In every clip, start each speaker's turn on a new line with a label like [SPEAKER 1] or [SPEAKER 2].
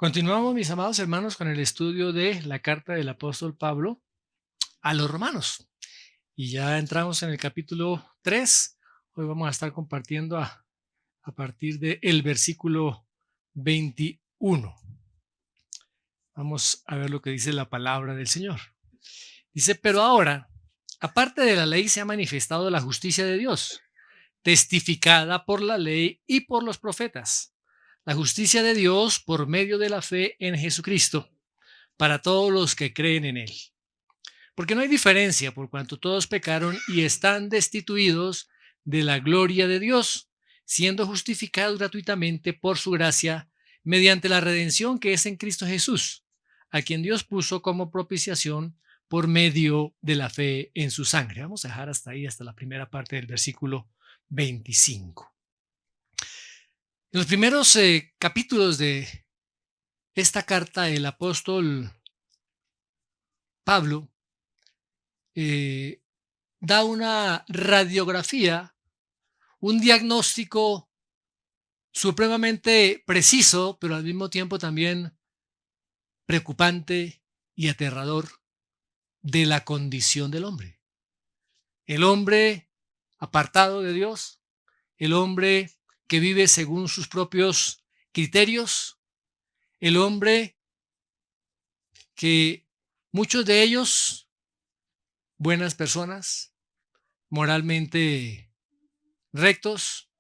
[SPEAKER 1] Continuamos, mis amados hermanos, con el estudio de la carta del apóstol Pablo a los romanos. Y ya entramos en el capítulo 3. Hoy vamos a estar compartiendo a partir del versículo 21. Vamos a ver lo que dice la palabra del Señor. Dice, pero ahora, aparte de la ley, se ha manifestado la justicia de Dios, testificada por la ley y por los profetas. La justicia de Dios por medio de la fe en Jesucristo, para todos los que creen en Él. Porque no hay diferencia, por cuanto todos pecaron y están destituidos de la gloria de Dios, siendo justificados gratuitamente por su gracia, mediante la redención que es en Cristo Jesús, a quien Dios puso como propiciación por medio de la fe en su sangre. Vamos a dejar hasta ahí, hasta la primera parte del versículo 25. En los primeros capítulos de esta carta, el apóstol Pablo da una radiografía, un diagnóstico supremamente preciso, pero al mismo tiempo también preocupante y aterrador de la condición del hombre. El hombre apartado de Dios, el hombre que vive según sus propios criterios, el hombre que muchos de ellos, buenas personas, moralmente rectos,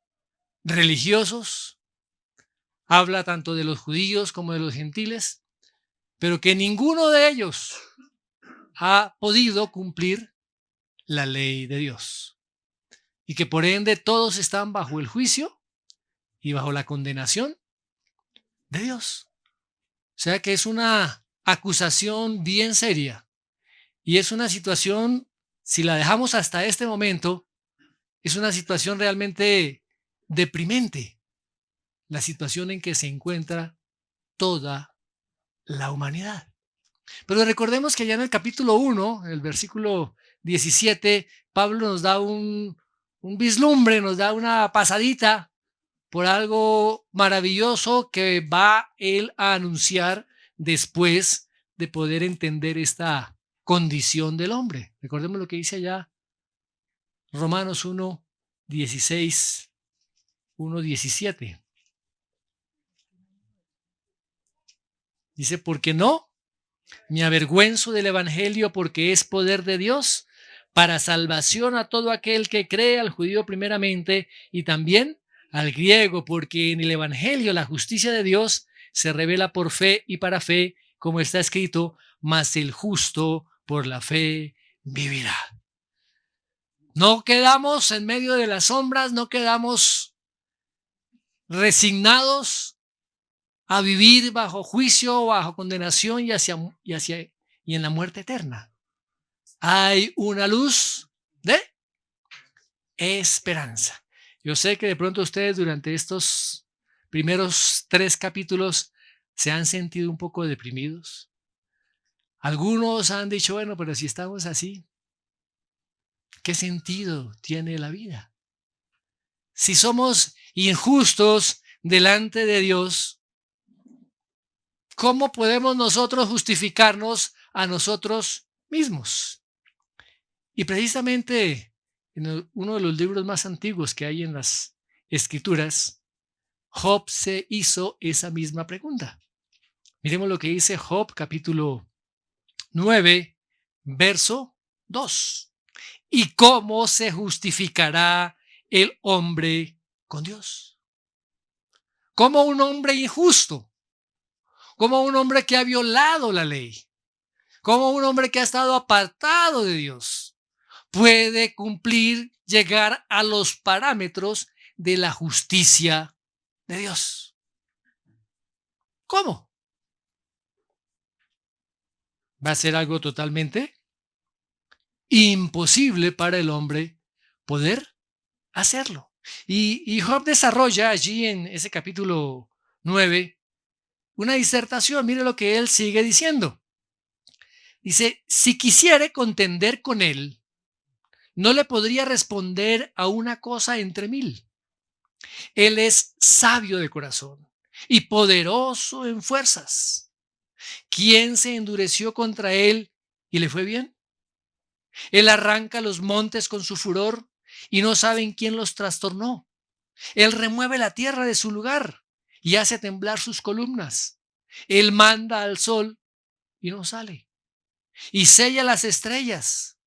[SPEAKER 1] religiosos, habla tanto de los judíos como de los gentiles, pero que ninguno de ellos ha podido cumplir la ley de Dios y que por ende todos están bajo el juicio y bajo la condenación de Dios. O sea que es una acusación bien seria y es una situación, si la dejamos hasta este momento, es una situación realmente deprimente, la situación en que se encuentra toda la humanidad. Pero recordemos que ya en el capítulo 1, el versículo 17, Pablo nos da un vislumbre, nos da una pasadita por algo maravilloso que va él a anunciar después de poder entender esta condición del hombre. Recordemos lo que dice allá Romanos 1, 16, 1, 17. Dice, porque no me avergüenzo del evangelio, porque es poder de Dios para salvación a todo aquel que cree, al judío primeramente y también al griego, porque en el evangelio la justicia de Dios se revela por fe y para fe, como está escrito, mas el justo por la fe vivirá. No quedamos en medio de las sombras, no quedamos resignados a vivir bajo juicio, bajo condenación y en la muerte eterna. Hay una luz de esperanza. Yo sé que de pronto ustedes durante estos primeros 3 capítulos se han sentido un poco deprimidos. Algunos han dicho, bueno, pero si estamos así, ¿qué sentido tiene la vida? Si somos injustos delante de Dios, ¿cómo podemos nosotros justificarnos a nosotros mismos? Y precisamente en uno de los libros más antiguos que hay en las Escrituras, Job se hizo esa misma pregunta. Miremos lo que dice Job capítulo 9, verso 2. ¿Y cómo se justificará el hombre con Dios? Como un hombre injusto, como un hombre que ha violado la ley, como un hombre que ha estado apartado de Dios, puede cumplir, llegar a los parámetros de la justicia de Dios? ¿Cómo? Va a ser algo totalmente imposible para el hombre poder hacerlo. Y Job desarrolla allí en ese capítulo 9 una disertación. Mire lo que él sigue diciendo. Dice, si quisiere contender con él, no le podría responder a una cosa entre mil. Él es sabio de corazón y poderoso en fuerzas. ¿Quién se endureció contra él y le fue bien? Él arranca los montes con su furor y no saben quién los trastornó. Él remueve la tierra de su lugar y hace temblar sus columnas. Él manda al sol y no sale, y sella las estrellas.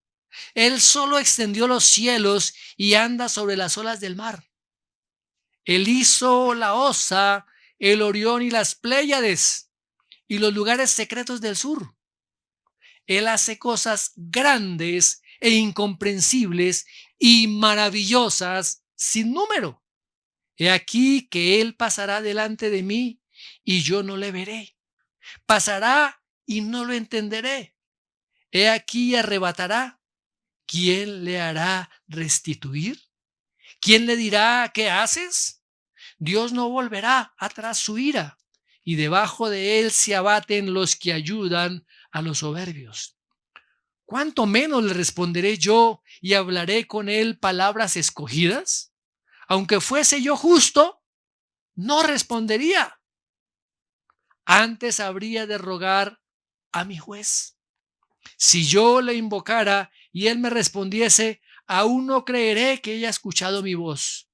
[SPEAKER 1] Él solo extendió los cielos y anda sobre las olas del mar. Él hizo la Osa, el Orión y las Pléyades y los lugares secretos del sur. Él hace cosas grandes e incomprensibles y maravillosas sin número. He aquí que él pasará delante de mí y yo no le veré. Pasará y no lo entenderé. He aquí arrebatará. ¿Quién le hará restituir? ¿Quién le dirá qué haces? Dios no volverá atrás su ira, y debajo de él se abaten los que ayudan a los soberbios. ¿Cuánto menos le responderé yo y hablaré con él palabras escogidas? Aunque fuese yo justo, no respondería. Antes habría de rogar a mi juez. Si yo le invocara y él me respondiese, aún no creeré que haya escuchado mi voz,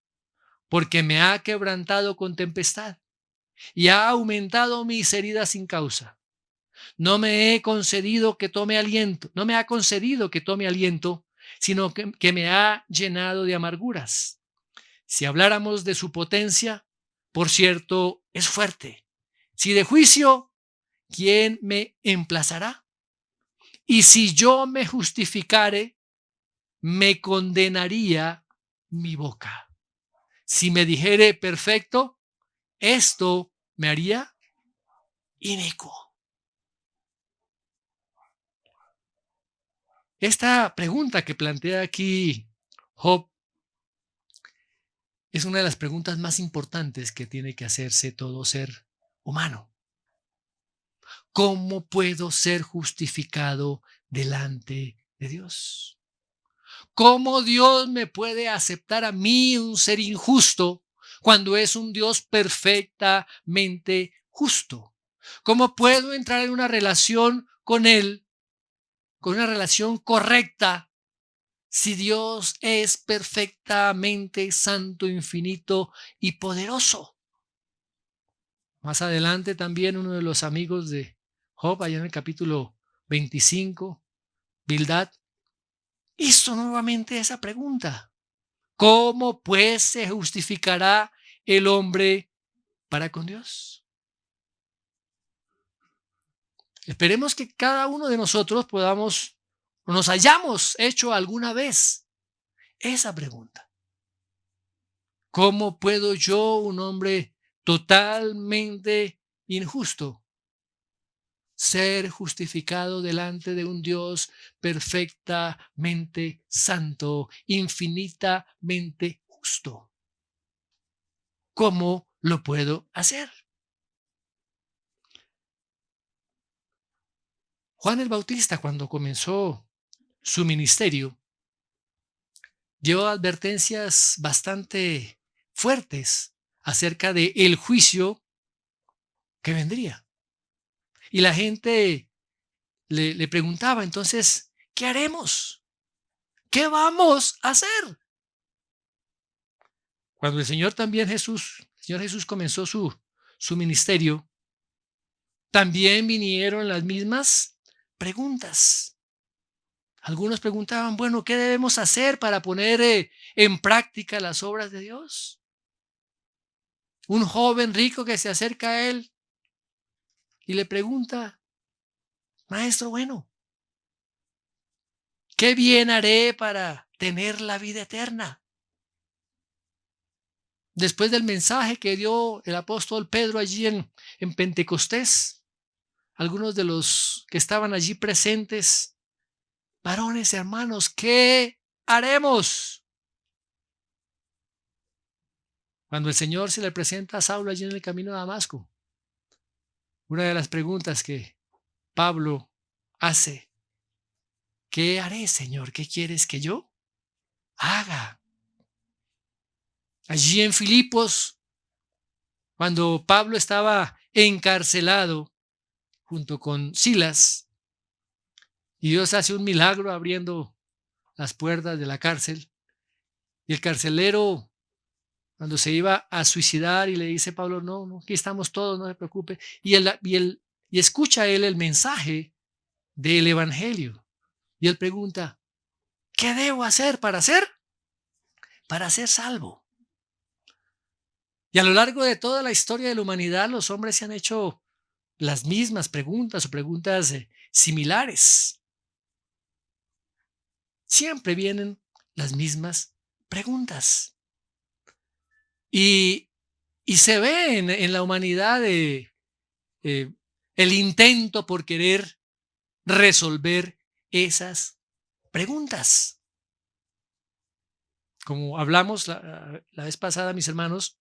[SPEAKER 1] porque me ha quebrantado con tempestad y ha aumentado mis heridas sin causa. No me ha concedido que tome aliento, sino que me ha llenado de amarguras. Si habláramos de su potencia, por cierto, es fuerte. Si de juicio, ¿quién me emplazará? Y si yo me justificare, me condenaría mi boca. Si me dijere perfecto, esto me haría inicuo. Esta pregunta que plantea aquí Job es una de las preguntas más importantes que tiene que hacerse todo ser humano. ¿Cómo puedo ser justificado delante de Dios? ¿Cómo Dios me puede aceptar a mí, un ser injusto, cuando es un Dios perfectamente justo? ¿Cómo puedo entrar en una relación con Él, con una relación correcta, si Dios es perfectamente santo, infinito y poderoso? Más adelante también uno de los amigos de Job, allá en el capítulo 25, Bildad, hizo nuevamente esa pregunta. ¿Cómo pues se justificará el hombre para con Dios? Esperemos que cada uno de nosotros podamos o nos hayamos hecho alguna vez esa pregunta. ¿Cómo puedo yo, un hombre totalmente injusto, ser justificado delante de un Dios perfectamente santo, infinitamente justo? ¿Cómo lo puedo hacer? Juan el Bautista, cuando comenzó su ministerio, dio advertencias bastante fuertes acerca de el juicio que vendría. Y la gente le preguntaba, entonces, ¿qué haremos? ¿Qué vamos a hacer? Cuando el Señor Jesús comenzó su ministerio, también vinieron las mismas preguntas. Algunos preguntaban, bueno, ¿qué debemos hacer para poner en práctica las obras de Dios? Un joven rico que se acerca a él y le pregunta, maestro bueno, ¿qué bien haré para tener la vida eterna? Después del mensaje que dio el apóstol Pedro allí en Pentecostés, algunos de los que estaban allí presentes, varones, hermanos, ¿qué haremos? Cuando el Señor se le presenta a Saulo allí en el camino de Damasco, una de las preguntas que Pablo hace, ¿qué haré, Señor? ¿Qué quieres que yo haga? Allí en Filipos, cuando Pablo estaba encarcelado junto con Silas, y Dios hace un milagro abriendo las puertas de la cárcel, y el carcelero, cuando se iba a suicidar, y le dice a Pablo, no, no, aquí estamos todos, no se preocupe, y escucha él el mensaje del evangelio, y él pregunta, ¿qué debo hacer para ser? Para ser salvo. Y a lo largo de toda la historia de la humanidad, los hombres se han hecho las mismas preguntas o preguntas similares. Siempre vienen las mismas preguntas. Y se ve en la humanidad el intento por querer resolver esas preguntas. Como hablamos la vez pasada, mis hermanos,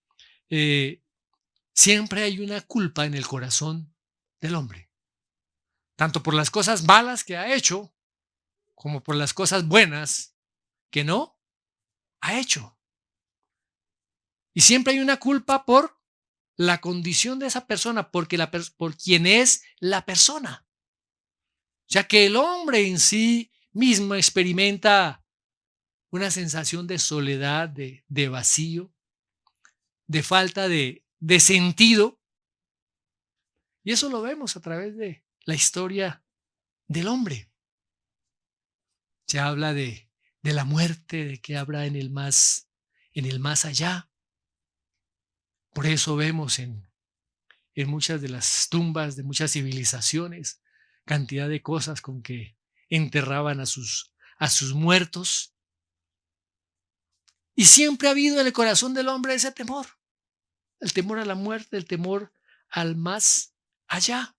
[SPEAKER 1] siempre hay una culpa en el corazón del hombre, tanto por las cosas malas que ha hecho, como por las cosas buenas que no ha hecho. Y siempre hay una culpa por la condición de esa persona, por quien es la persona. Ya que el hombre en sí mismo experimenta una sensación de soledad, de vacío, de falta de sentido. Y eso lo vemos a través de la historia del hombre. Se habla de la muerte, de que habrá en el más allá. Por eso vemos en muchas de las tumbas de muchas civilizaciones cantidad de cosas con que enterraban a sus muertos. Y siempre ha habido en el corazón del hombre ese temor, el temor a la muerte, el temor al más allá.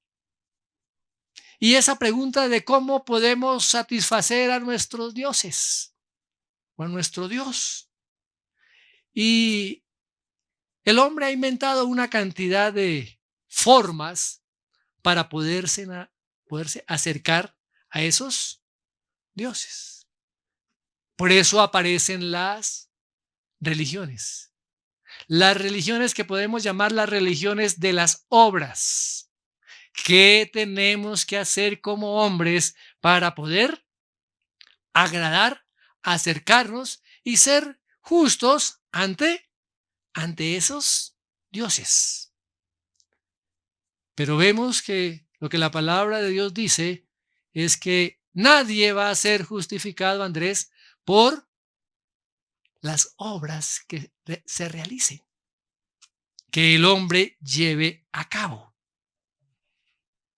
[SPEAKER 1] Y esa pregunta de cómo podemos satisfacer a nuestros dioses o a nuestro Dios. Y el hombre ha inventado una cantidad de formas para poderse acercar a esos dioses. Por eso aparecen las religiones. Las religiones que podemos llamar las religiones de las obras. ¿Qué tenemos que hacer como hombres para poder agradar, acercarnos y ser justos ante esos dioses? Pero vemos que lo que la palabra de Dios dice es que nadie va a ser justificado, Andrés, por las obras que se realicen, que el hombre lleve a cabo.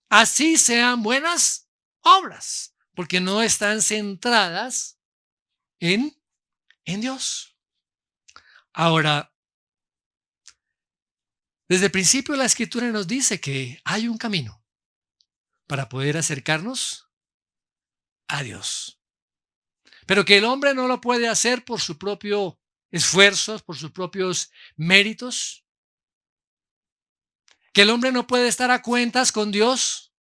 [SPEAKER 1] Así sean buenas obras, porque no están centradas en Dios. Ahora, desde el principio la Escritura nos dice que hay un camino para poder acercarnos a Dios, pero que el hombre no lo puede hacer por su propio esfuerzo, por sus propios méritos, que el hombre no puede estar a cuentas con Dios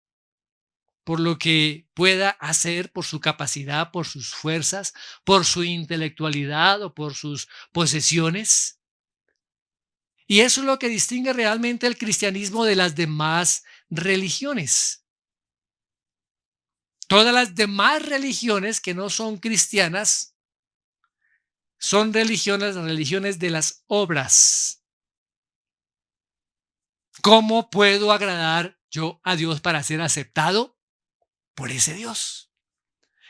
[SPEAKER 1] por lo que pueda hacer, por su capacidad, por sus fuerzas, por su intelectualidad o por sus posesiones. Y eso es lo que distingue realmente el cristianismo de las demás religiones. Todas las demás religiones que no son cristianas son religiones de las obras. ¿Cómo puedo agradar yo a Dios para ser aceptado por ese Dios?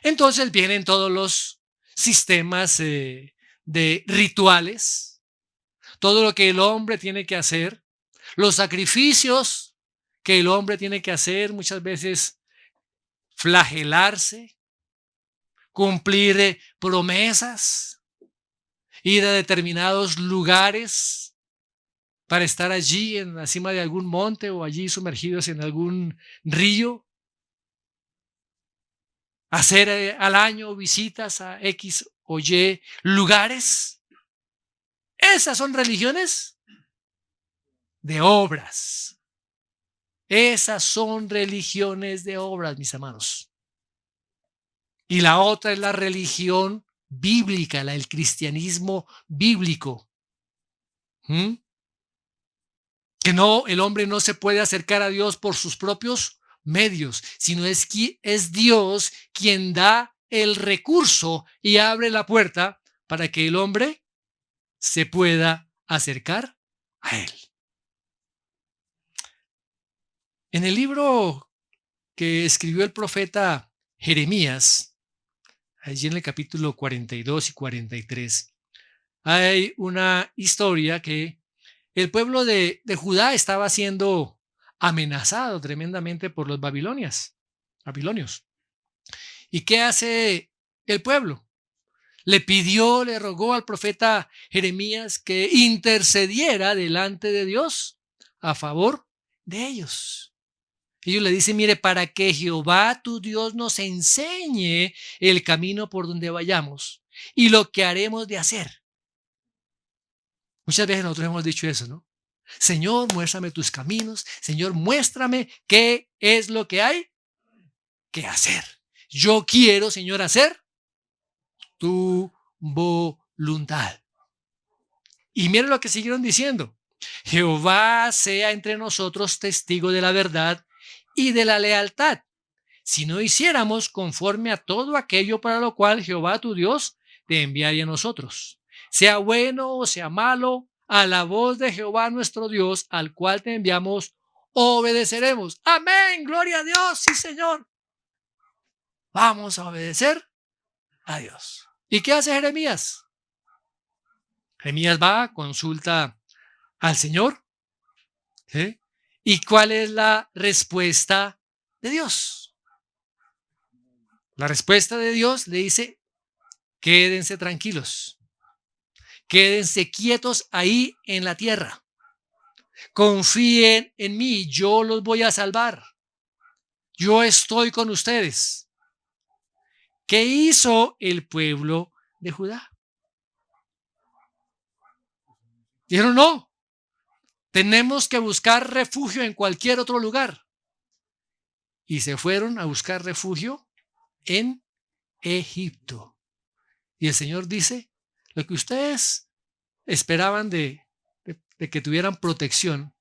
[SPEAKER 1] Entonces vienen todos los sistemas de rituales, todo lo que el hombre tiene que hacer, los sacrificios que el hombre tiene que hacer, muchas veces flagelarse, cumplir promesas, ir a determinados lugares para estar allí en la cima de algún monte o allí sumergidos en algún río, hacer al año visitas a X o Y lugares. Esas son religiones de obras. Esas son religiones de obras, mis hermanos. Y la otra es la religión bíblica, el cristianismo bíblico. que no, el hombre no se puede acercar a Dios por sus propios medios, sino es Dios quien da el recurso y abre la puerta para que el hombre se pueda acercar a Él. En el libro que escribió el profeta Jeremías, allí en el capítulo 42 y 43, hay una historia que el pueblo de Judá estaba siendo amenazado tremendamente por los babilonios. ¿Y qué hace el pueblo? Le rogó al profeta Jeremías que intercediera delante de Dios a favor de ellos. Ellos le dicen, mire, para que Jehová tu Dios nos enseñe el camino por donde vayamos y lo que haremos de hacer. Muchas veces nosotros hemos dicho eso, ¿no? Señor, muéstrame tus caminos. Señor, muéstrame qué es lo que hay que hacer. Yo quiero, Señor, hacer tu voluntad. Y miren lo que siguieron diciendo. Jehová sea entre nosotros testigo de la verdad y de la lealtad, si no hiciéramos conforme a todo aquello para lo cual Jehová tu Dios te enviaría a nosotros. Sea bueno o sea malo, a la voz de Jehová nuestro Dios, al cual te enviamos, obedeceremos. Amén, gloria a Dios, sí Señor. Vamos a obedecer a Dios. ¿Y qué hace Jeremías? Jeremías va, consulta al Señor. ¿Sí? ¿Y cuál es la respuesta de Dios? La respuesta de Dios le dice, quédense tranquilos, quédense quietos ahí en la tierra, confíen en mí, yo los voy a salvar, yo estoy con ustedes. ¿Qué hizo el pueblo de Judá? Dijeron, no, tenemos que buscar refugio en cualquier otro lugar. Y se fueron a buscar refugio en Egipto. Y el Señor dice, lo que ustedes esperaban de que tuvieran protección,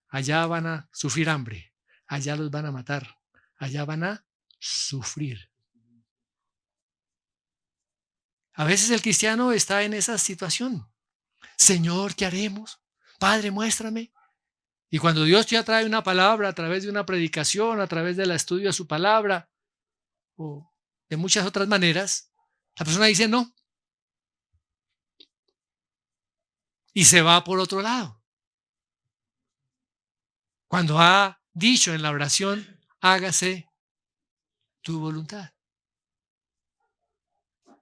[SPEAKER 1] allá van a sufrir hambre, allá los van a matar, allá van a sufrir. A veces el cristiano está en esa situación. Señor, ¿qué haremos? Padre, muéstrame. Y cuando Dios ya trae una palabra a través de una predicación, a través del estudio de su palabra, o de muchas otras maneras, la persona dice no. Y se va por otro lado. Cuando ha dicho en la oración, hágase tu voluntad.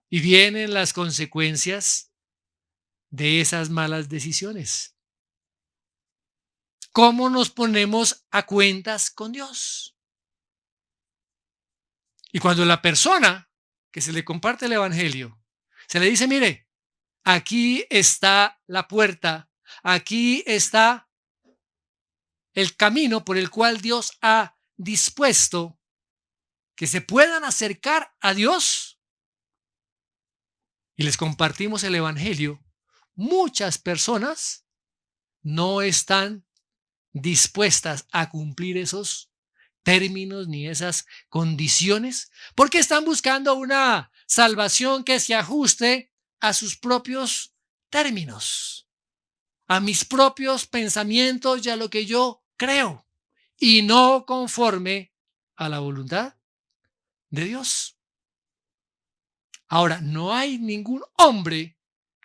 [SPEAKER 1] Y vienen las consecuencias de esas malas decisiones. ¿Cómo nos ponemos a cuentas con Dios? Y cuando la persona que se le comparte el evangelio, se le dice, mire, aquí está la puerta, aquí está el camino por el cual Dios ha dispuesto que se puedan acercar a Dios, y les compartimos el evangelio, muchas personas no están dispuestas a cumplir esos términos ni esas condiciones, porque están buscando una salvación que se ajuste a sus propios términos, a mis propios pensamientos y a lo que yo creo, y no conforme a la voluntad de Dios. Ahora, no hay ningún hombre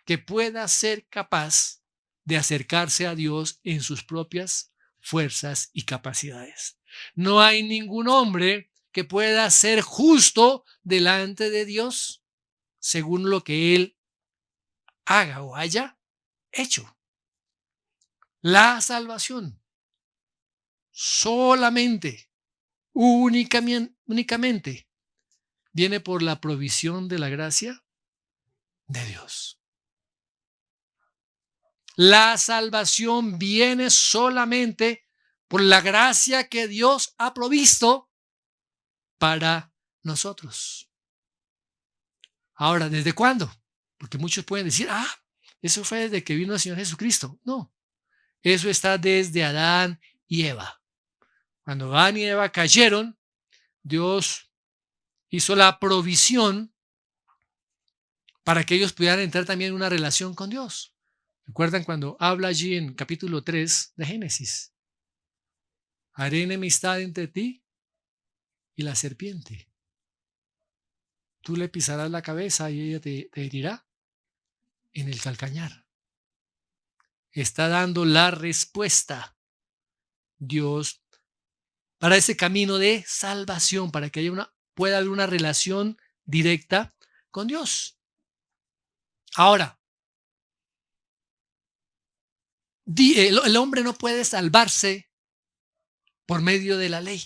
[SPEAKER 1] que pueda ser capaz de acercarse a Dios en sus propias fuerzas y capacidades. No hay ningún hombre que pueda ser justo delante de Dios según lo que él haga o haya hecho. La salvación solamente, únicamente, viene por la provisión de la gracia de Dios. La salvación viene solamente por la gracia que Dios ha provisto para nosotros. Ahora, ¿desde cuándo? Porque muchos pueden decir, eso fue desde que vino el Señor Jesucristo. No, Eso está desde Adán y Eva. Cuando Adán y Eva cayeron, Dios hizo la provisión para que ellos pudieran entrar también en una relación con Dios. ¿Recuerdan cuando habla allí en capítulo 3 de Génesis? Haré enemistad entre ti y la serpiente. Tú le pisarás la cabeza y ella te herirá en el calcañar. Está dando la respuesta Dios para ese camino de salvación, para que pueda haber una relación directa con Dios. Ahora, el hombre no puede salvarse por medio de la ley.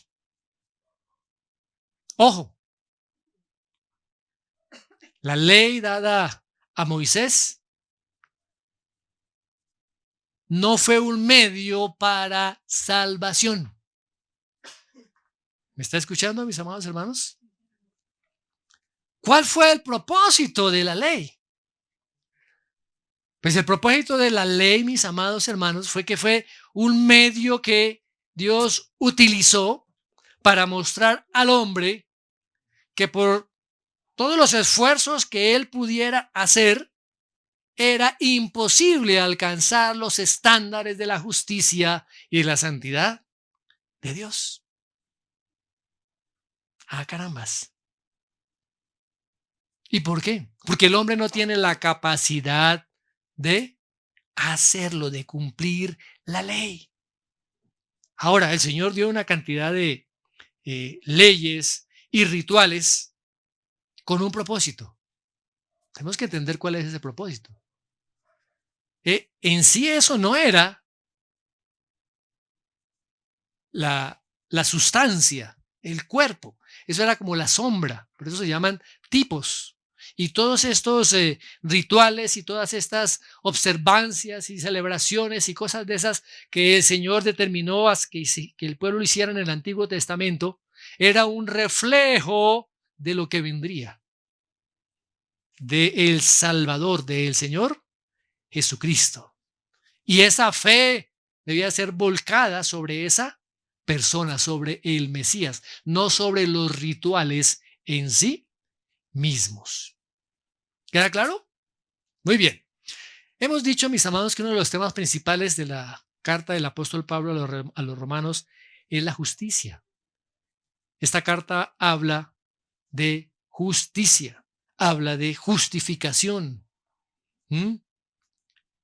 [SPEAKER 1] Ojo, la ley dada a Moisés no fue un medio para salvación. ¿Me está escuchando, mis amados hermanos? ¿Cuál fue el propósito de la ley? Pues el propósito de la ley, mis amados hermanos, fue que fue un medio que Dios utilizó para mostrar al hombre que por todos los esfuerzos que él pudiera hacer, era imposible alcanzar los estándares de la justicia y de la santidad de Dios. Ah, carambas. ¿Y por qué? Porque el hombre no tiene la capacidad de hacerlo, de cumplir la ley. Ahora, el Señor dio una cantidad de leyes y rituales con un propósito. Tenemos que entender cuál es ese propósito. En sí eso no era la sustancia, el cuerpo. Eso era como la sombra. Por eso se llaman tipos. Y todos estos rituales y todas estas observancias y celebraciones y cosas de esas que el Señor determinó que el pueblo lo hiciera en el Antiguo Testamento, era un reflejo de lo que vendría, del Salvador, del Señor Jesucristo. Y esa fe debía ser volcada sobre esa persona, sobre el Mesías, no sobre los rituales en sí mismos. ¿Queda claro? Muy bien. Hemos dicho, mis amados, que uno de los temas principales de la carta del apóstol Pablo a los romanos es la justicia. Esta carta habla de justicia, habla de justificación.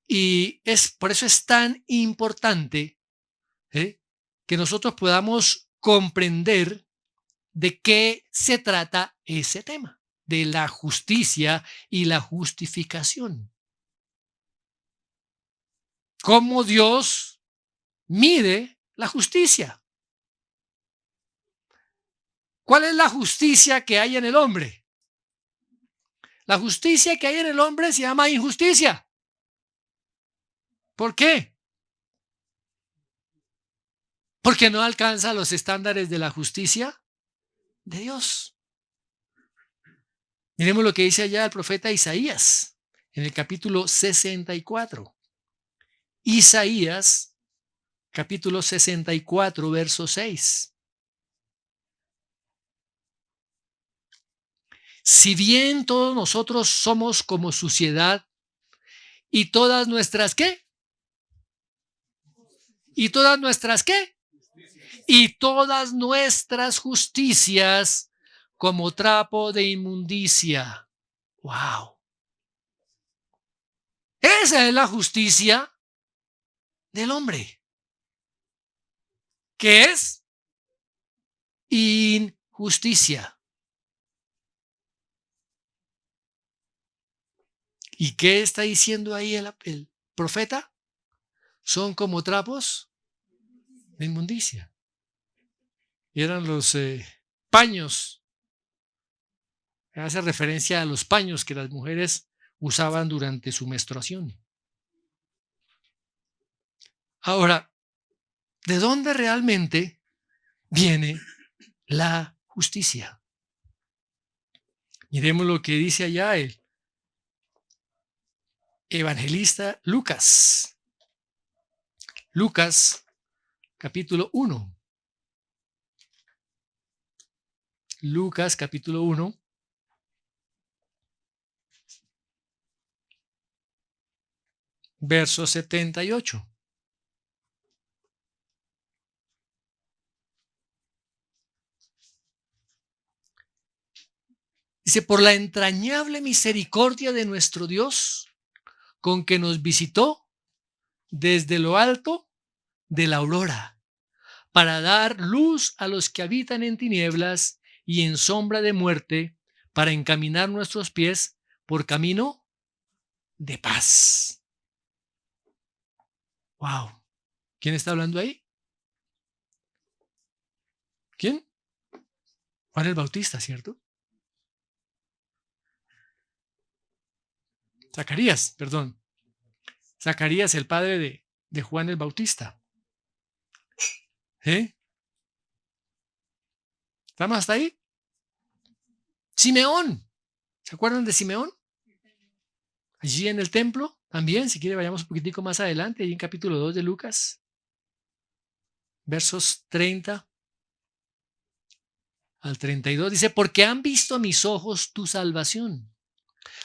[SPEAKER 1] Y por eso es tan importante que nosotros podamos comprender de qué se trata ese tema, de la justicia y la justificación. Cómo Dios mide la justicia. ¿Cuál es la justicia que hay en el hombre? La justicia que hay en el hombre se llama injusticia. ¿Por qué? Porque no alcanza los estándares de la justicia de Dios. Miremos lo que dice allá el profeta Isaías en el capítulo 64. Isaías, capítulo 64, verso 6. Si bien todos nosotros somos como suciedad y todas nuestras ¿qué? ¿Y todas nuestras qué? Y todas nuestras justicias como trapo de inmundicia. ¡Wow! Esa es la justicia del hombre. ¿Qué es? Injusticia. ¿Y qué está diciendo ahí el profeta? Son como trapos de inmundicia. Y eran los paños. Hace referencia a los paños que las mujeres usaban durante su menstruación. Ahora, ¿de dónde realmente viene la justicia? Miremos lo que dice allá el evangelista Lucas. Lucas capítulo 1. Lucas capítulo 1. Verso 78. Dice, por la entrañable misericordia de nuestro Dios, con que nos visitó desde lo alto de la aurora, para dar luz a los que habitan en tinieblas y en sombra de muerte, para encaminar nuestros pies por camino de paz. Wow. ¿Quién está hablando ahí? ¿Quién? Juan el Bautista, ¿cierto? Zacarías, perdón. Zacarías, el padre de Juan el Bautista. ¿Eh? ¿Estamos hasta ahí? Simeón. ¿Se acuerdan de Simeón? Allí en el templo, también, si quiere vayamos un poquitico más adelante, ahí en capítulo 2 de Lucas, versos 30 al 32, dice, porque han visto mis ojos tu salvación,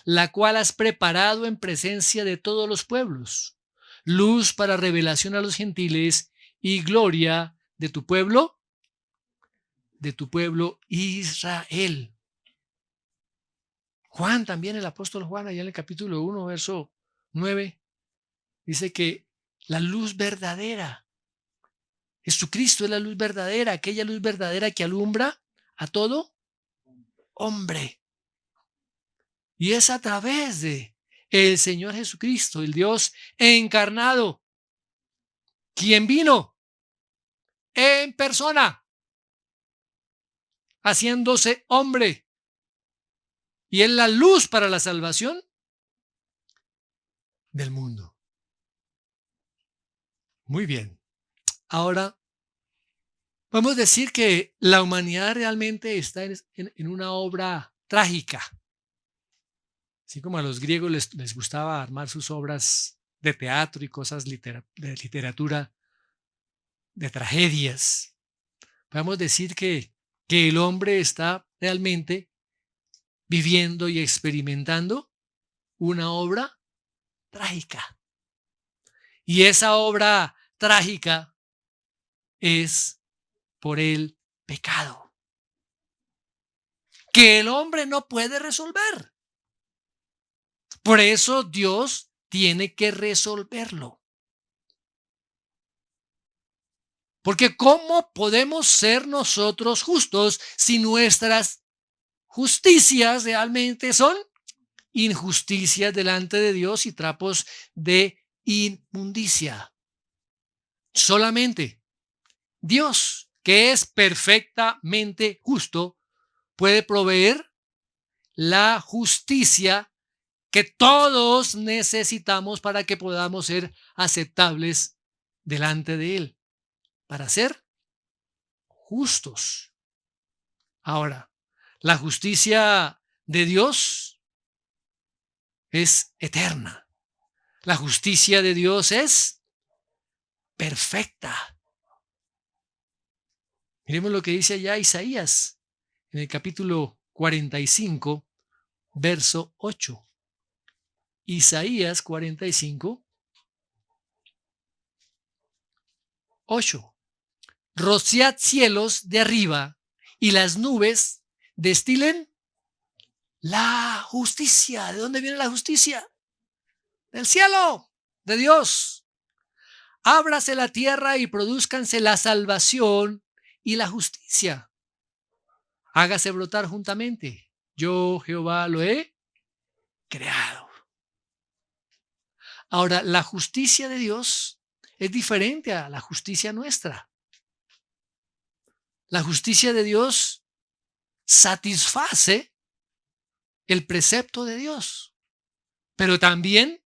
[SPEAKER 1] la cual has preparado en presencia de todos los pueblos, luz para revelación a los gentiles y gloria de tu pueblo Israel. Juan también, el apóstol Juan, allá en el capítulo 1, verso 9, dice que la luz verdadera, Jesucristo es la luz verdadera, aquella luz verdadera que alumbra a todo hombre. Y es a través de el Señor Jesucristo, el Dios encarnado, quien vino en persona, haciéndose hombre, y es la luz para la salvación del mundo. Muy bien. Ahora, podemos decir que la humanidad realmente está en una obra trágica. Así como a los griegos les gustaba armar sus obras de teatro y cosas de literatura, de tragedias. Podemos decir que el hombre está realmente viviendo y experimentando una obra trágica. Y esa obra trágica es por el pecado, que el hombre no puede resolver. Por eso Dios tiene que resolverlo. Porque ¿cómo podemos ser nosotros justos si nuestras justicias realmente son injusticias delante de Dios y trapos de inmundicia? Solamente Dios, que es perfectamente justo, puede proveer la justicia que todos necesitamos para que podamos ser aceptables delante de Él, para ser justos. Ahora, la justicia de Dios es eterna. La justicia de Dios es perfecta. Miremos lo que dice allá Isaías en el capítulo 45, verso 8. Isaías 45, 8. Rociad cielos de arriba y las nubes destilen la justicia. ¿De dónde viene la justicia? Del cielo, de Dios. Ábrase la tierra y produzcanse la salvación y la justicia. Hágase brotar juntamente. Yo, Jehová, lo he creado. Ahora, la justicia de Dios es diferente a la justicia nuestra. La justicia de Dios satisface el precepto de Dios, pero también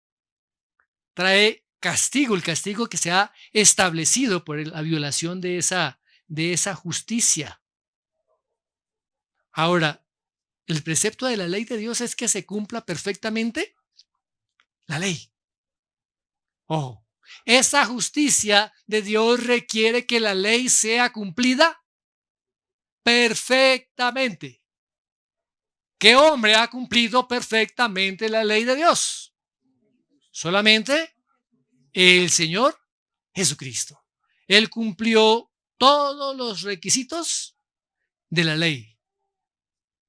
[SPEAKER 1] trae castigo, el castigo que se ha establecido por la violación de esa justicia. Ahora, el precepto de la ley de Dios es que se cumpla perfectamente la ley. Ojo, Esa justicia de Dios requiere que la ley sea cumplida perfectamente. ¿Qué hombre ha cumplido perfectamente la ley de Dios? Solamente el Señor Jesucristo. Él cumplió todos los requisitos de la ley.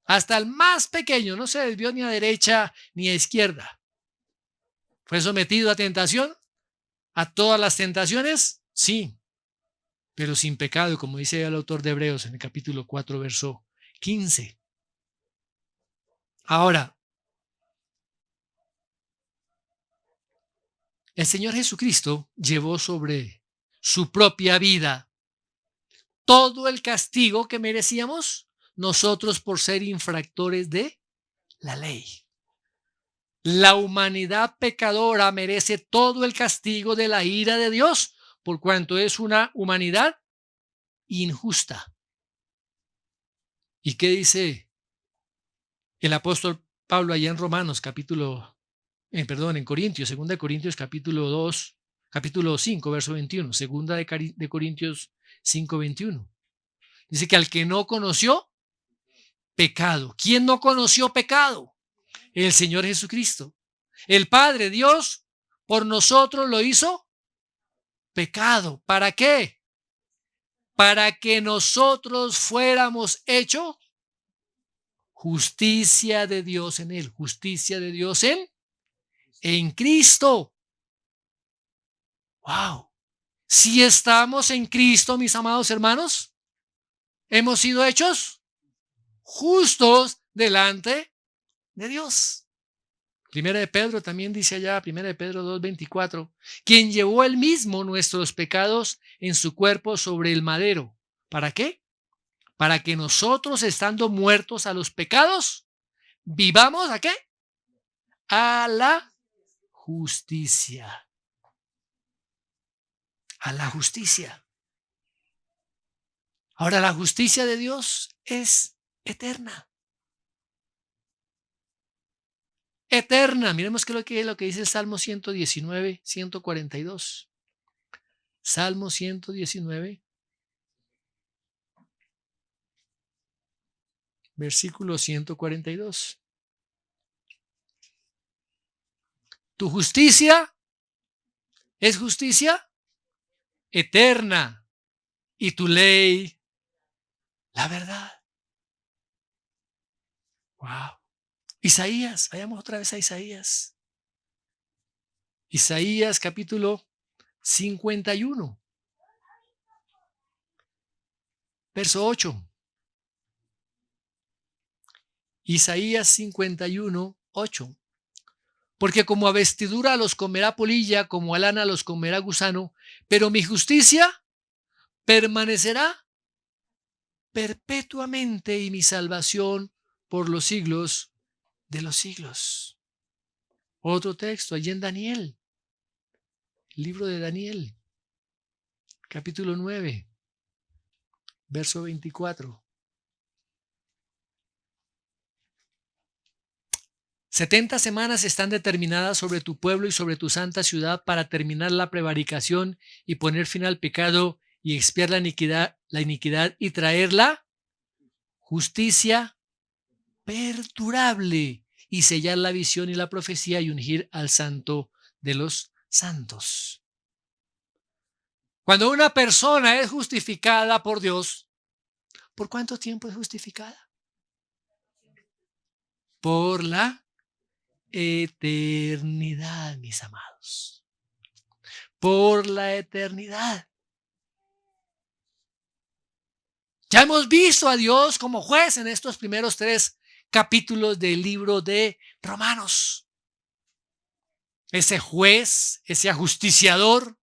[SPEAKER 1] Hasta el más pequeño, no se desvió ni a derecha ni a izquierda. ¿Fue sometido a tentación? ¿A todas las tentaciones? Sí, pero sin pecado, como dice el autor de Hebreos en el capítulo 4, verso 15. Ahora, el Señor Jesucristo llevó sobre su propia vida todo el castigo que merecíamos nosotros por ser infractores de la ley. La humanidad pecadora merece todo el castigo de la ira de Dios, por cuanto es una humanidad injusta. ¿Y qué dice el apóstol Pablo allá en Romanos en Corintios, 2 de Corintios capítulo 5, verso 21, 2 de Corintios 5, 21? Dice que al que no conoció pecado. ¿Quién no conoció pecado? El Señor Jesucristo. El Padre Dios por nosotros lo hizo pecado. ¿Para qué? Para que nosotros fuéramos hechos justicia de Dios en él, justicia de Dios en Cristo. Wow. Si estamos en Cristo, mis amados hermanos, hemos sido hechos justos delante de Dios. Primera de Pedro también dice allá, Primera de Pedro 2:24, quien llevó él mismo nuestros pecados en su cuerpo sobre el madero. ¿Para qué? Para que nosotros, estando muertos a los pecados, vivamos ¿a qué? A la justicia. A la justicia. Ahora, la justicia de Dios es eterna. Eterna. Miremos qué es lo que dice el Salmo 119, 142. Salmo 119, versículo 142. Tu justicia es justicia eterna y tu ley la verdad. Wow. Isaías, vayamos otra vez a Isaías. Isaías capítulo 51, verso 8. Isaías 51, 8. Porque como a vestidura los comerá polilla, como a lana los comerá gusano, pero mi justicia permanecerá perpetuamente y mi salvación por los siglos de los siglos. Otro texto allí en Daniel, el libro de Daniel, capítulo 9, verso 24. 70 semanas están determinadas sobre tu pueblo y sobre tu santa ciudad para terminar la prevaricación y poner fin al pecado y expiar la iniquidad y traer la justicia perdurable y sellar la visión y la profecía y ungir al santo de los santos. Cuando una persona es justificada por Dios, ¿por cuánto tiempo es justificada? Por la eternidad, mis amados. Por la eternidad. Ya hemos visto a Dios como juez en estos primeros 3 capítulos del libro de Romanos. Ese juez, ese ajusticiador.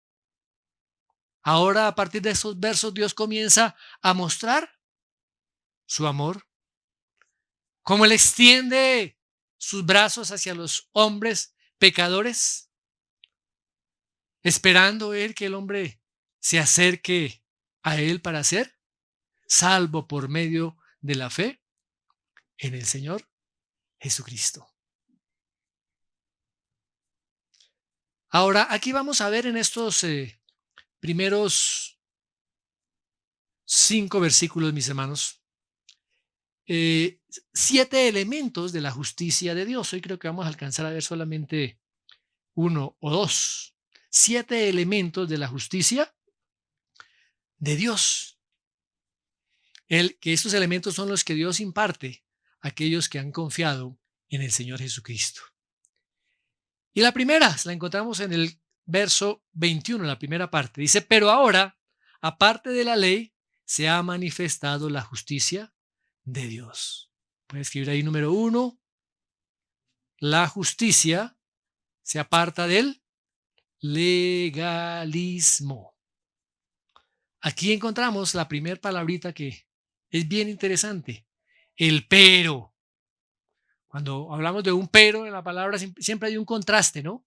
[SPEAKER 1] Ahora, a partir de esos versos, Dios comienza a mostrar su amor. Cómo Él extiende sus brazos hacia los hombres pecadores, esperando Él que el hombre se acerque a Él para ser salvo por medio de la fe en el Señor Jesucristo. Ahora, aquí vamos a ver en estos primeros 5 versículos, mis hermanos, eh, 7 elementos de la justicia de Dios. Hoy creo que vamos a alcanzar a ver solamente uno o dos. 7 elementos de la justicia de Dios. Que estos elementos son los que Dios imparte a aquellos que han confiado en el Señor Jesucristo. Y la primera la encontramos en el verso 21, la primera parte. Dice, pero ahora, aparte de la ley, se ha manifestado la justicia de Dios. Puedes escribir ahí número 1. La justicia se aparta del legalismo. Aquí encontramos la primera palabrita que es bien interesante, el pero. Cuando hablamos de un pero en la palabra siempre hay un contraste, ¿no?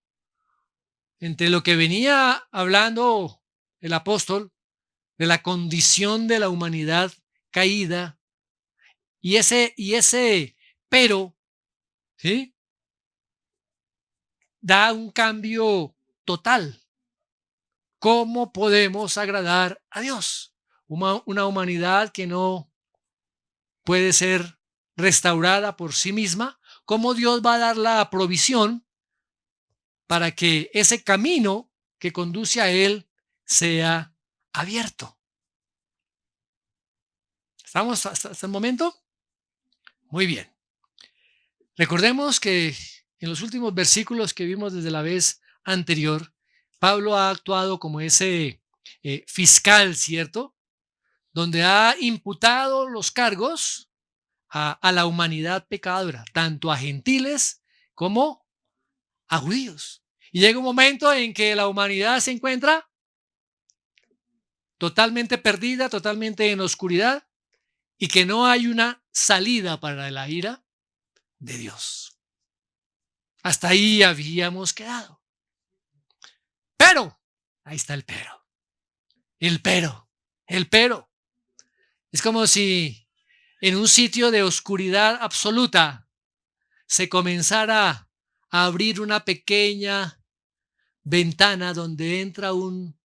[SPEAKER 1] Entre lo que venía hablando el apóstol de la condición de la humanidad caída y ese pero, ¿sí? Da un cambio total. ¿Cómo podemos agradar a Dios? Una humanidad que no puede ser restaurada por sí misma. ¿Cómo Dios va a dar la provisión para que ese camino que conduce a Él sea abierto? ¿Estamos hasta el momento? Muy bien. Recordemos que en los últimos versículos que vimos desde la vez anterior, Pablo ha actuado como ese fiscal, ¿cierto? Donde ha imputado los cargos a la humanidad pecadora, tanto a gentiles como a judíos. Y llega un momento en que la humanidad se encuentra totalmente perdida, totalmente en oscuridad, y que no hay una salida para la ira de Dios. Hasta ahí habíamos quedado. Pero, ahí está el pero. El pero. El pero. Es como si en un sitio de oscuridad absoluta se comenzara a abrir una pequeña ventana donde entra un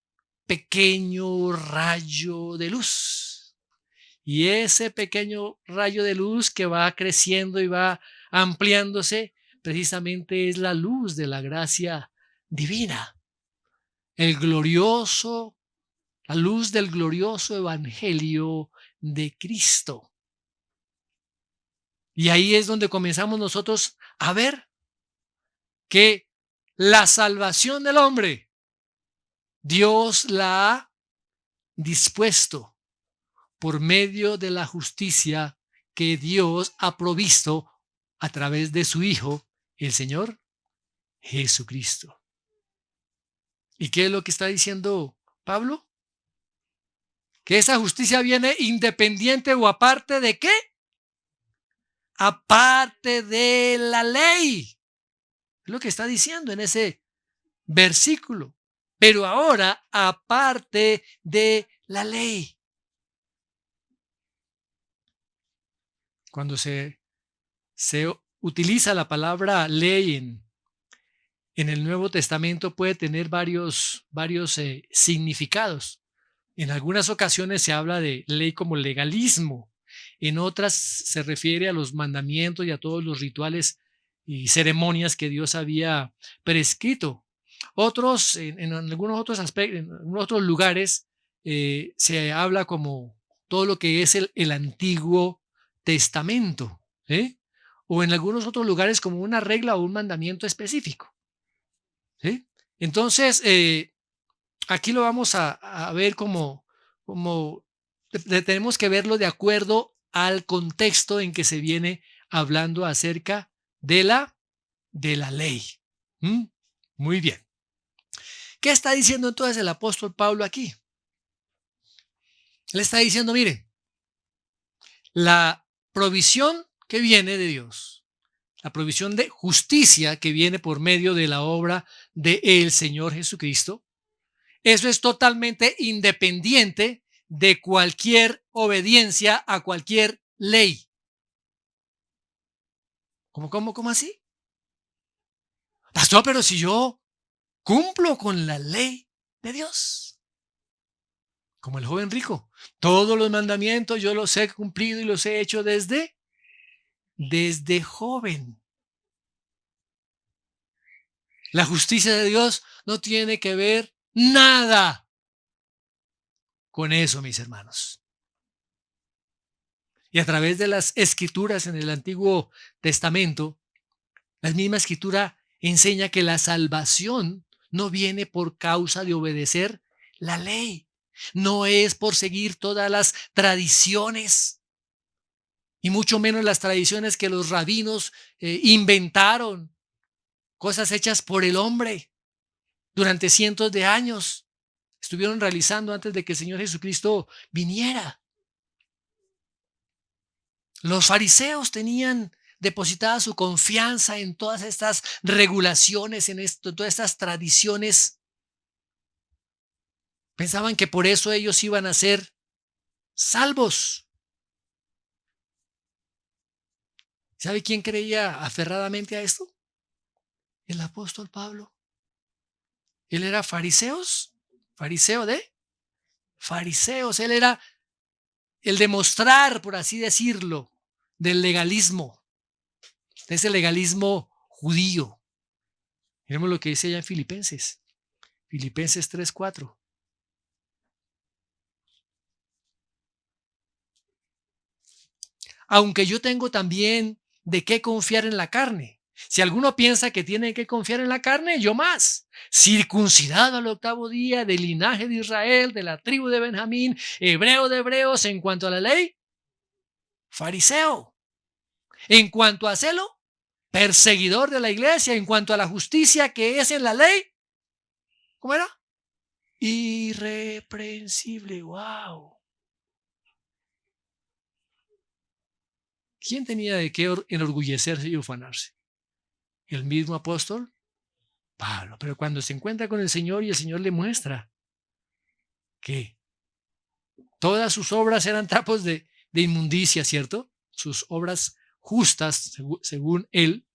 [SPEAKER 1] pequeño rayo de luz. Y ese pequeño rayo de luz que va creciendo y va ampliándose, precisamente es la luz de la gracia divina. La luz del glorioso evangelio de Cristo. Y ahí es donde comenzamos nosotros a ver que la salvación del hombre, Dios la ha dispuesto por medio de la justicia que Dios ha provisto a través de su Hijo, el Señor Jesucristo. ¿Y qué es lo que está diciendo Pablo? Que esa justicia viene independiente o aparte de ¿qué? Aparte de la ley. Es lo que está diciendo en ese versículo. Pero ahora, aparte de la ley. Cuando se utiliza la palabra ley en el Nuevo Testamento, puede tener varios significados. En algunas ocasiones se habla de ley como legalismo, en otras se refiere a los mandamientos y a todos los rituales y ceremonias que Dios había prescrito. Otros, en algunos otros aspectos, en algunos otros lugares, se habla como todo lo que es el Antiguo Testamento, ¿sí? O en algunos otros lugares como una regla o un mandamiento específico, ¿sí? Entonces, aquí lo vamos a ver como tenemos que verlo de acuerdo al contexto en que se viene hablando acerca de la ley. ¿Mm? Muy bien. ¿Qué está diciendo entonces el apóstol Pablo aquí? Él está diciendo, mire, la provisión que viene de Dios, la provisión de justicia que viene por medio de la obra del Señor Jesucristo, eso es totalmente independiente de cualquier obediencia a cualquier ley. ¿Cómo así? Pastor, pero si yo cumplo con la ley de Dios. Como el joven rico. Todos los mandamientos yo los he cumplido y los he hecho desde joven. La justicia de Dios no tiene que ver nada con eso, mis hermanos. Y a través de las escrituras en el Antiguo Testamento, la misma escritura enseña que la salvación no viene por causa de obedecer la ley. No es por seguir todas las tradiciones, y mucho menos las tradiciones que los rabinos inventaron, cosas hechas por el hombre durante cientos de años. Estuvieron realizando antes de que el Señor Jesucristo viniera. Los fariseos tenían depositada su confianza en todas estas regulaciones, en todas estas tradiciones. Pensaban que por eso ellos iban a ser salvos. ¿Sabe quién creía aferradamente a esto? El apóstol Pablo. Él era fariseo de fariseos. Él era el demostrar, por así decirlo, del legalismo, de ese legalismo judío. Miremos lo que dice allá en Filipenses 3:4. Aunque yo tengo también de qué confiar en la carne. Si alguno piensa que tiene que confiar en la carne, yo más. Circuncidado al 8º día, del linaje de Israel, de la tribu de Benjamín, hebreo de hebreos, en cuanto a la ley, fariseo. En cuanto a celo, perseguidor de la iglesia. En cuanto a la justicia que es en la ley, ¿cómo era? Irreprensible. ¡Wow! ¿Quién tenía de qué enorgullecerse y ufanarse? El mismo apóstol Pablo. Pero cuando se encuentra con el Señor y el Señor le muestra que todas sus obras eran trapos de inmundicia, ¿cierto? Sus obras justas, según él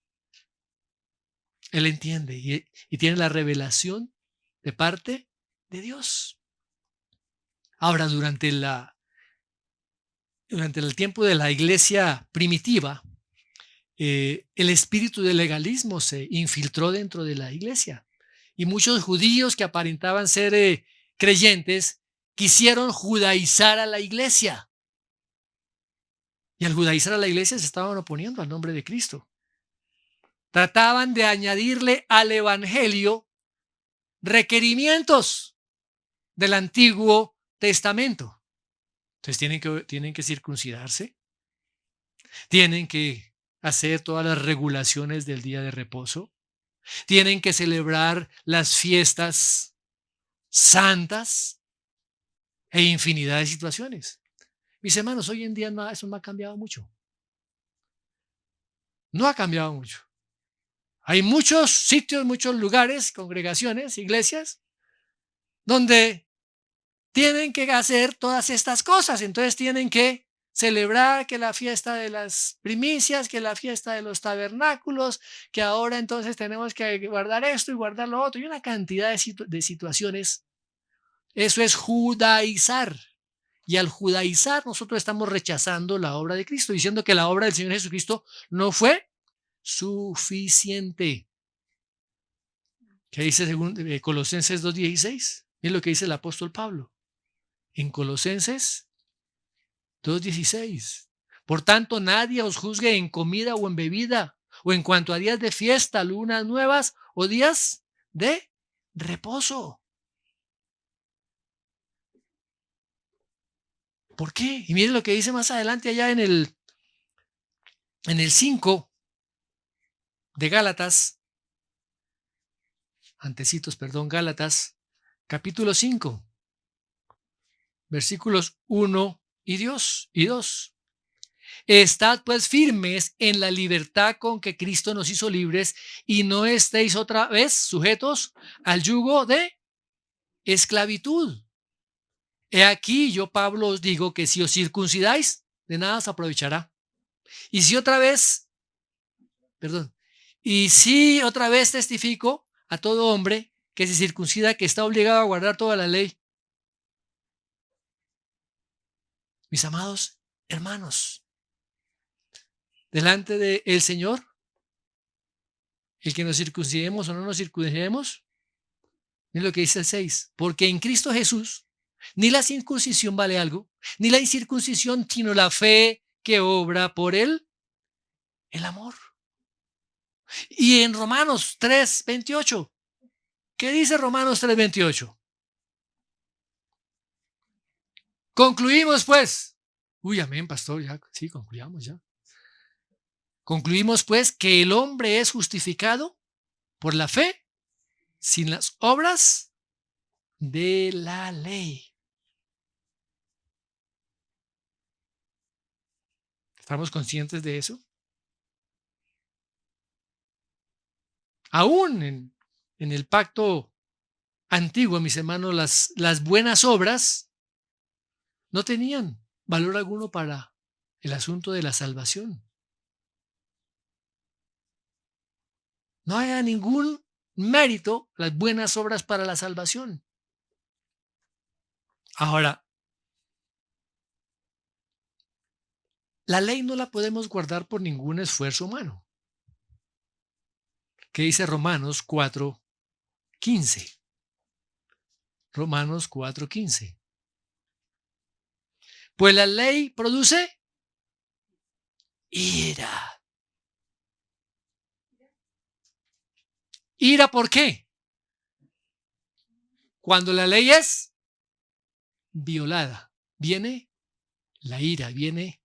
[SPEAKER 1] entiende y tiene la revelación de parte de Dios. Ahora, durante el tiempo de la iglesia primitiva, el espíritu del legalismo se infiltró dentro de la iglesia y muchos judíos que aparentaban ser creyentes quisieron judaizar a la iglesia, y al judaizar a la iglesia se estaban oponiendo al nombre de Cristo. Trataban de añadirle al evangelio requerimientos del Antiguo Testamento. Entonces tienen que circuncidarse, tienen que hacer todas las regulaciones del día de reposo, tienen que celebrar las fiestas santas e infinidad de situaciones. Mis hermanos, hoy en día eso no ha cambiado mucho. No ha cambiado mucho. Hay muchos sitios, muchos lugares, congregaciones, iglesias, donde tienen que hacer todas estas cosas. Entonces tienen que celebrar que la fiesta de las primicias, que la fiesta de los tabernáculos, que ahora entonces tenemos que guardar esto y guardar lo otro, y una cantidad de situaciones. Eso es judaizar. Y al judaizar nosotros estamos rechazando la obra de Cristo, diciendo que la obra del Señor Jesucristo no fue suficiente. ¿Qué dice según Colosenses 2:16? Es lo que dice el apóstol Pablo en Colosenses 2:16. Por tanto, nadie os juzgue en comida o en bebida, o en cuanto a días de fiesta, lunas nuevas o días de reposo. ¿Por qué? Y miren lo que dice más adelante allá en el 5 de Gálatas, Gálatas, capítulo 5, versículos 1 y 2. Estad pues firmes en la libertad con que Cristo nos hizo libres, y no estéis otra vez sujetos al yugo de esclavitud. He aquí, yo Pablo os digo que si os circuncidáis, de nada os aprovechará. Y si otra vez testifico a todo hombre que se circuncida, que está obligado a guardar toda la ley. Mis amados hermanos, delante del Señor, el que nos circuncidemos o no nos circuncidemos, es lo que dice el 6, porque en Cristo Jesús ni la circuncisión vale algo, ni la incircuncisión, sino la fe que obra por él, el amor. Y en Romanos 3:28, ¿qué dice Romanos 3:28? Concluimos pues. Uy, amén, pastor, ya, sí, concluyamos ya. Concluimos pues que el hombre es justificado por la fe sin las obras de la ley. ¿Estamos conscientes de eso? Aún en el pacto antiguo, mis hermanos, las buenas obras no tenían valor alguno para el asunto de la salvación. No había ningún mérito las buenas obras para la salvación. Ahora, la ley no la podemos guardar por ningún esfuerzo humano. ¿Qué dice Romanos 4:15? Romanos 4:15. Pues la ley produce ira. ¿Ira por qué? Cuando la ley es violada, viene la ira, viene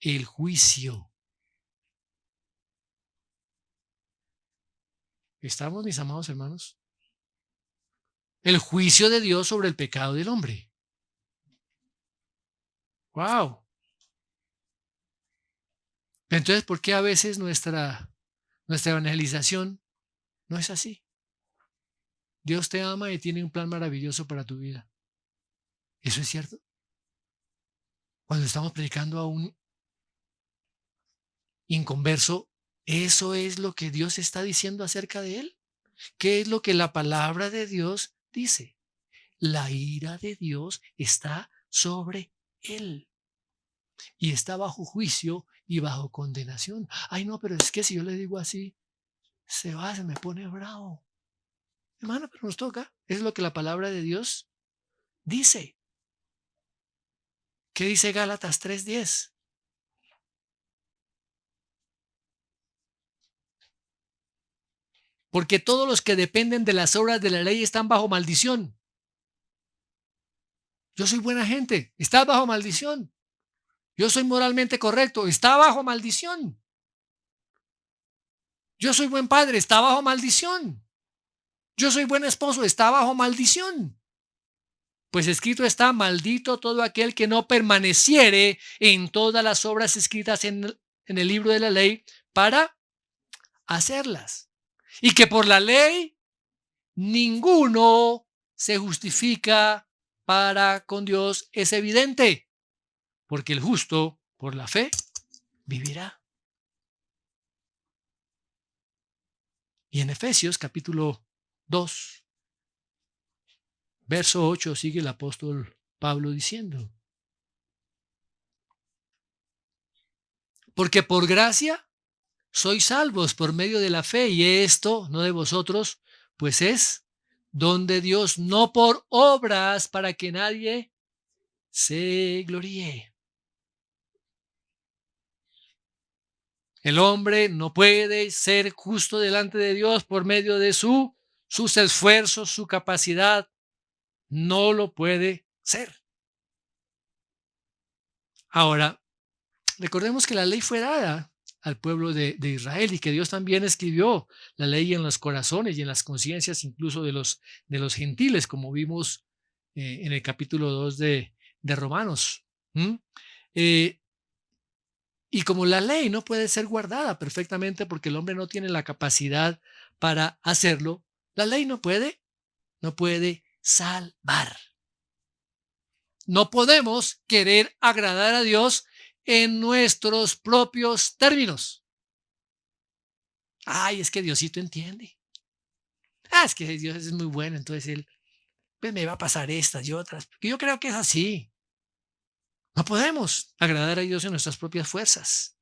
[SPEAKER 1] el juicio. ¿Estamos, mis amados hermanos? El juicio de Dios sobre el pecado del hombre. ¡Wow! Entonces, ¿por qué a veces nuestra evangelización no es así? Dios te ama y tiene un plan maravilloso para tu vida. ¿Eso es cierto? Cuando estamos predicando a un inconverso, ¿eso es lo que Dios está diciendo acerca de él? ¿Qué es lo que la palabra de Dios dice? La ira de Dios está sobre él y está bajo juicio y bajo condenación. Ay, no, pero es que si yo le digo así, se me pone bravo. Hermano, pero nos toca. Es lo que la palabra de Dios dice. ¿Qué dice Gálatas 3:10? Porque todos los que dependen de las obras de la ley están bajo maldición. Yo soy buena gente, está bajo maldición. Yo soy moralmente correcto, está bajo maldición. Yo soy buen padre, está bajo maldición. Yo soy buen esposo, está bajo maldición. Pues escrito está: maldito todo aquel que no permaneciere en todas las obras escritas en el libro de la ley para hacerlas. Y que por la ley ninguno se justifica para con Dios, es evidente, porque el justo por la fe vivirá. Y en Efesios capítulo 2, verso 8, sigue el apóstol Pablo diciendo: porque por gracia sois salvos por medio de la fe, y esto no de vosotros, pues es don de Dios, no por obras, para que nadie se gloríe. El hombre no puede ser justo delante de Dios por medio de sus esfuerzos, su capacidad. No lo puede ser. Ahora, recordemos que la ley fue dada al pueblo de Israel y que Dios también escribió la ley en los corazones y en las conciencias incluso de los gentiles, como vimos en el capítulo 2 de Romanos. Y como la ley no puede ser guardada perfectamente porque el hombre no tiene la capacidad para hacerlo, la ley no puede salvar. No podemos querer agradar a Dios en nuestros propios términos. Ay, es que Diosito entiende. Es que Dios es muy bueno, entonces Él pues, me va a pasar estas y otras. Porque yo creo que es así. No podemos agradar a Dios en nuestras propias fuerzas.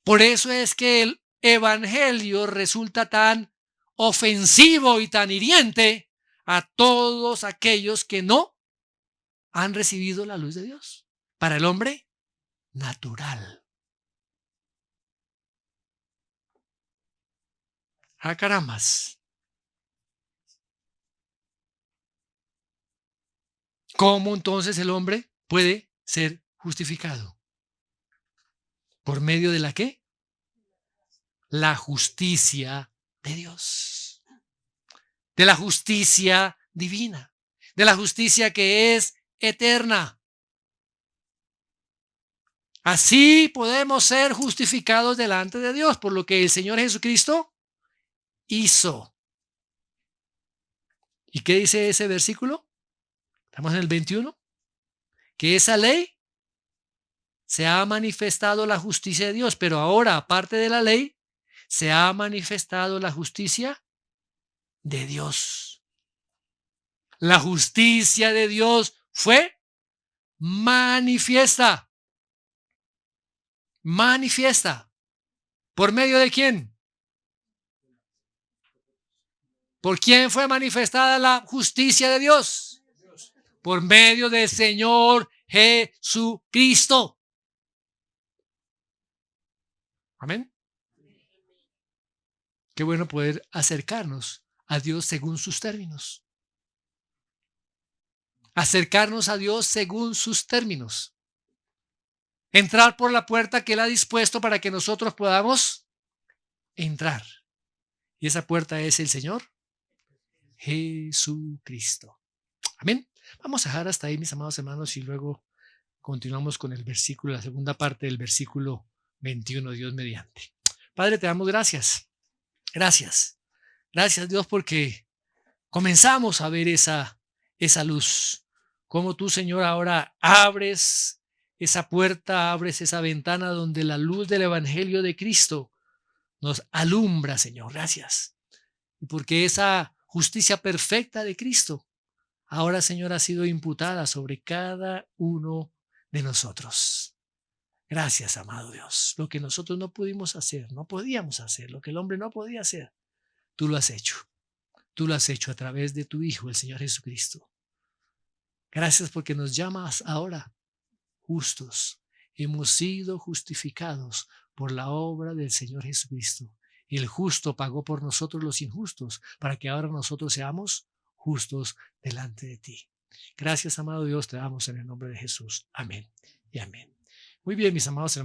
[SPEAKER 1] Por eso es que el evangelio resulta tan ofensivo y tan hiriente a todos aquellos que no han recibido la luz de Dios. Para el hombre natural. ¡Ah, carambas! ¿Cómo entonces el hombre puede ser justificado? ¿Por medio de la qué? La justicia de Dios. De la justicia divina. De la justicia que es eterna. Así podemos ser justificados delante de Dios por lo que el Señor Jesucristo hizo. ¿Y qué dice ese versículo? Estamos en el 21. Que esa ley se ha manifestado la justicia de Dios, pero ahora, aparte de la ley, se ha manifestado la justicia de Dios. La justicia de Dios fue manifiesta. Manifiesta. ¿Por medio de quién? ¿Por quién fue manifestada la justicia de Dios? Por medio del Señor Jesucristo. Amén. Qué bueno poder acercarnos a Dios según sus términos. Acercarnos a Dios según sus términos. Entrar por la puerta que Él ha dispuesto para que nosotros podamos entrar. Y esa puerta es el Señor Jesucristo. Amén. Vamos a dejar hasta ahí, mis amados hermanos, y luego continuamos con el versículo, la segunda parte del versículo 21, Dios mediante. Padre, te damos gracias. Gracias. Gracias, Dios, porque comenzamos a ver esa luz. Como tú, Señor, ahora abres esa puerta, abres esa ventana donde la luz del Evangelio de Cristo nos alumbra, Señor. Gracias. Y porque esa justicia perfecta de Cristo ahora, Señor, ha sido imputada sobre cada uno de nosotros. Gracias, amado Dios. Lo que nosotros no pudimos hacer, no podíamos hacer, lo que el hombre no podía hacer, tú lo has hecho. Tú lo has hecho a través de tu Hijo, el Señor Jesucristo. Gracias porque nos llamas ahora justos. Hemos sido justificados por la obra del Señor Jesucristo. El justo pagó por nosotros los injustos para que ahora nosotros seamos justos delante de ti. Gracias, amado Dios, te damos en el nombre de Jesús. Amén y amén. Muy bien, mis amados hermanos.